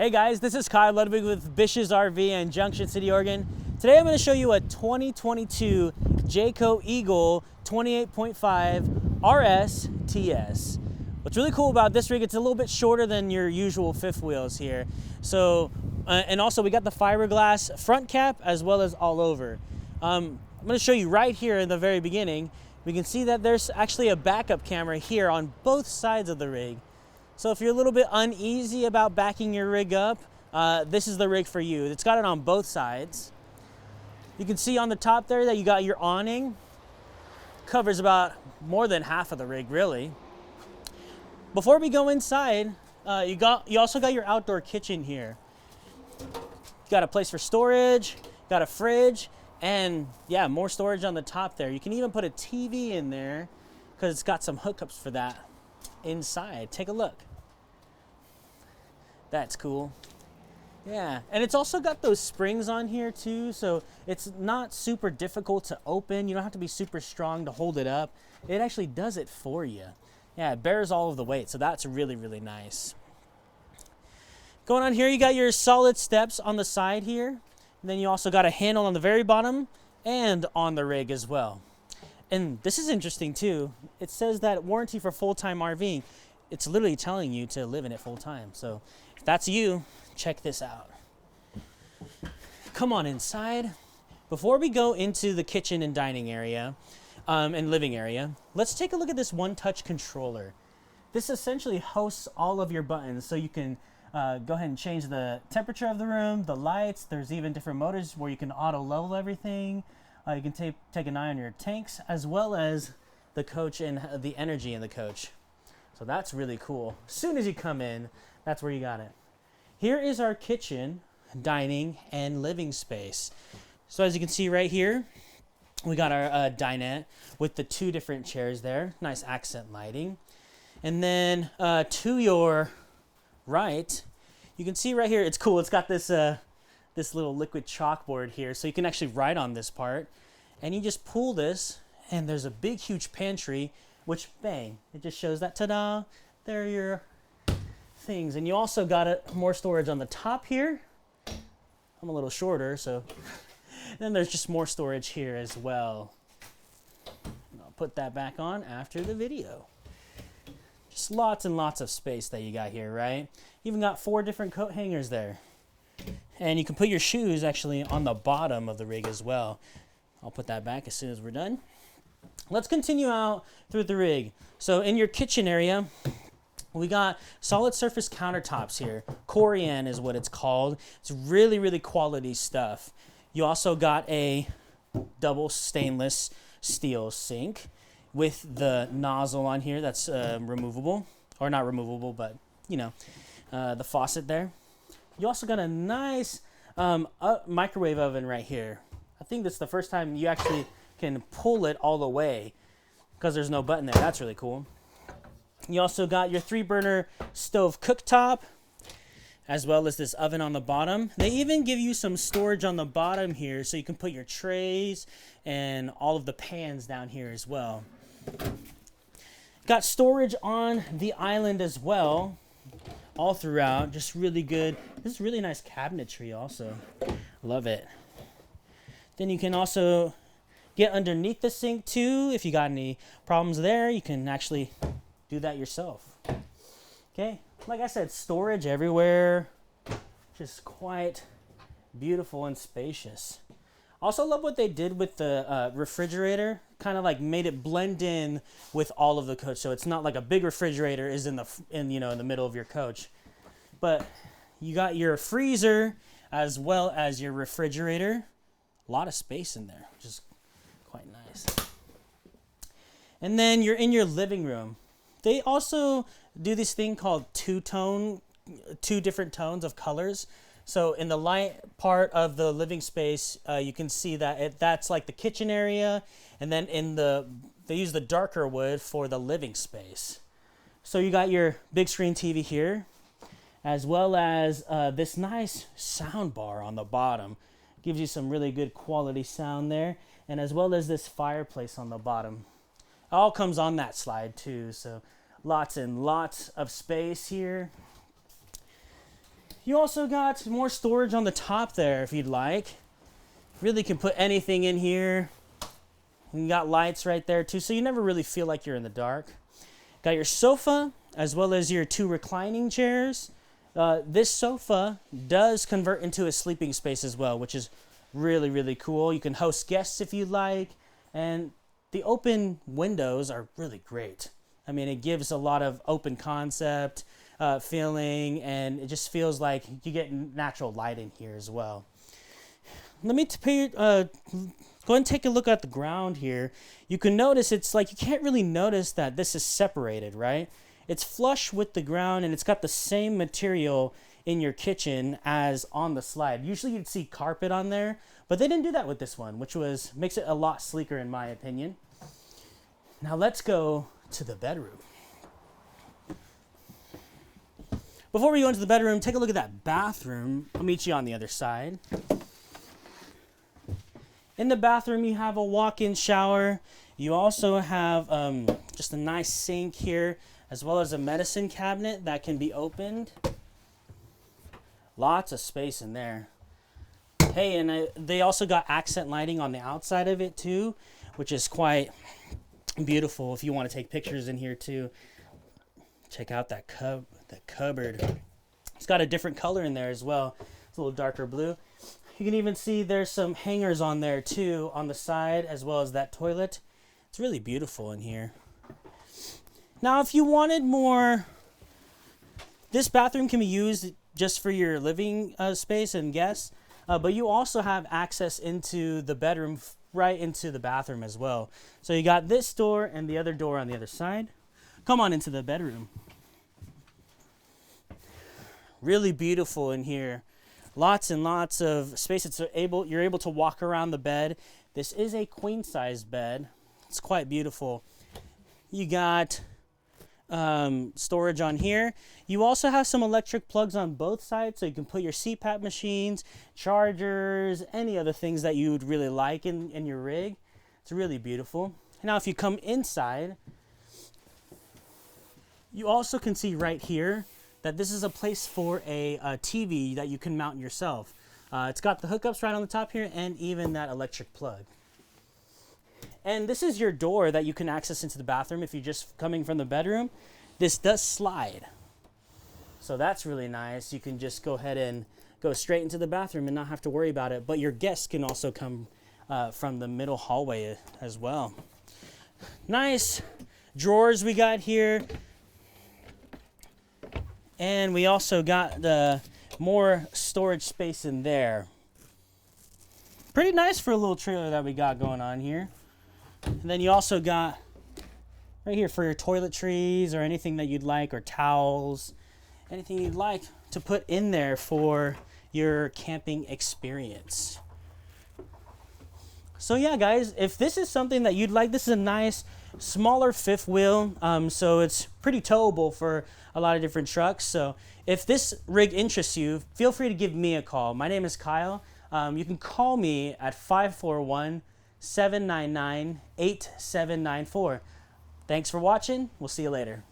Hey guys, this is KyLudwig with BISH'S RV in Junction City, Oregon. Today I'm going to show you a 2022 Jayco Eagle 28.5 RSTS. What's really cool about this rig, it's a little bit shorter than your usual fifth wheels here. So, and also we got the fiberglass front cap as well as all over. I'm going to show you right here in the very beginning. We can see that there's actually a backup camera here on both sides of the rig. So if you're a little bit uneasy about backing your rig up, this is the rig for you. It's got it on both sides. You can see on the top there that you got your awning. Covers about more than half of the rig, really. Before we go inside, you also got your outdoor kitchen here. You got a place for storage, got a fridge, and yeah, more storage on the top there. You can even put a TV in there because it's got some hookups for that inside. Take a look. That's cool. Yeah, and it's also got those springs on here too, so it's not super difficult to open. You don't have to be super strong to hold it up. It actually does it for you. Yeah, it bears all of the weight, so that's really, really nice. Going on here, you got your solid steps on the side here. And then you also got a handle on the very bottom and on the rig as well. And this is interesting too. It says that warranty for full-time RVing. It's literally telling you to live in it full-time. So if that's you, check this out. Come on inside. Before we go into the kitchen and dining area and living area, let's take a look at this one-touch controller. This essentially hosts all of your buttons, so you can go ahead and change the temperature of the room, the lights. There's even different motors where you can auto level everything. You can take an eye on your tanks as well as the coach and the energy in the coach. So that's really cool. As soon as you come in, that's where you got it. Here is our kitchen, dining, and living space. So as you can see right here, we got our dinette with the two different chairs there. Nice accent lighting. And then to your right, you can see right here, it's cool. It's got this this little liquid chalkboard here, so you can actually write on this part. And you just pull this, and there's a big, huge pantry, which, bang, it just shows that, ta-da, there are your things. And you also got more storage on the top here. I'm a little shorter, so then there's just more storage here as well. And I'll put that back on after the video. Just lots and lots of space that you got here, right? You even got 4 different coat hangers there. And you can put your shoes actually on the bottom of the rig as well. I'll put that back as soon as we're done. Let's continue out through the rig. So in your kitchen area, we got solid surface countertops here. Corian is what it's called. It's really, really quality stuff. You also got a double stainless steel sink with the nozzle on here that's removable, or not removable, but you know, the faucet there. You also got a nice microwave oven right here. I think that's the first time you actually can pull it all the way because there's no button there. That's really cool. You also got your 3-burner stove cooktop as well as this oven on the bottom. They even give you some storage on the bottom here so you can put your trays and all of the pans down here as well. Got storage on the island as well, all throughout. Just really good. This is really nice cabinetry also. Love it. Then you can also get underneath the sink too. If you got any problems there, you can actually do that yourself. Okay, like I said, storage everywhere. Just quite beautiful and spacious. Also love what they did with the refrigerator. Kind of like made it blend in with all of the coach, so it's not like a big refrigerator is in the middle of your coach. But you got your freezer as well as your refrigerator. A lot of space in there, which is quite nice. And then you're in your living room. They also do this thing called two different tones of colors. So in the light part of the living space, you can see that that's like the kitchen area, and then they use the darker wood for the living space. So you got your big screen TV here, as well as this nice sound bar on the bottom. Gives you some really good quality sound there, and as well as this fireplace on the bottom. It all comes on that slide too, so lots and lots of space here. You also got more storage on the top there if you'd like. Really can put anything in here. You got lights right there too, so you never really feel like you're in the dark. Got your sofa as well as your 2 reclining chairs. This sofa does convert into a sleeping space as well, which is really, really cool. You can host guests if you like, and the open windows are really great. I mean, it gives a lot of open concept feeling, and it just feels like you get natural light in here as well. Let me go ahead and take a look at the ground here. You can notice it's like you can't really notice that this is separated, right? It's flush with the ground, and it's got the same material in your kitchen as on the slide. Usually you'd see carpet on there, but they didn't do that with this one, which makes it a lot sleeker in my opinion. Now let's go to the bedroom. Before we go into the bedroom, take a look at that bathroom. I'll meet you on the other side. In the bathroom, you have a walk-in shower. You also have just a nice sink here, as well as a medicine cabinet that can be opened. Lots of space in there. Hey, and they also got accent lighting on the outside of it too, which is quite beautiful if you want to take pictures in here too. Check out that cupboard. It's got a different color in there as well. It's a little darker blue. You can even see there's some hangers on there too on the side, as well as that toilet. It's really beautiful in here. Now, if you wanted more, this bathroom can be used just for your living space and guests, but you also have access into the bedroom, right into the bathroom as well. So you got this door and the other door on the other side. Come on into the bedroom. Really beautiful in here. Lots and lots of space. You're able to walk around the bed. This is a queen size bed. It's quite beautiful. You got storage on here. You also have some electric plugs on both sides, so you can put your CPAP machines, chargers, any other things that you would really like in your rig. It's really beautiful. Now, if you come inside, you also can see right here that this is a place for a TV that you can mount yourself. It's got the hookups right on the top here and even that electric plug. And this is your door that you can access into the bathroom if you're just coming from the bedroom. This does slide. So that's really nice. You can just go ahead and go straight into the bathroom and not have to worry about it. But your guests can also come from the middle hallway as well. Nice drawers we got here. And we also got more storage space in there. Pretty nice for a little trailer that we got going on here. And then you also got right here for your toiletries or anything that you'd like, or towels, anything you'd like to put in there for your camping experience. So yeah, guys, if this is something that you'd like, this is a nice smaller fifth wheel, so it's pretty towable for a lot of different trucks. So if this rig interests you, feel free to give me a call. My name is Kyle. You can call me at 541-799-8794. Thanks for watching. We'll see you later.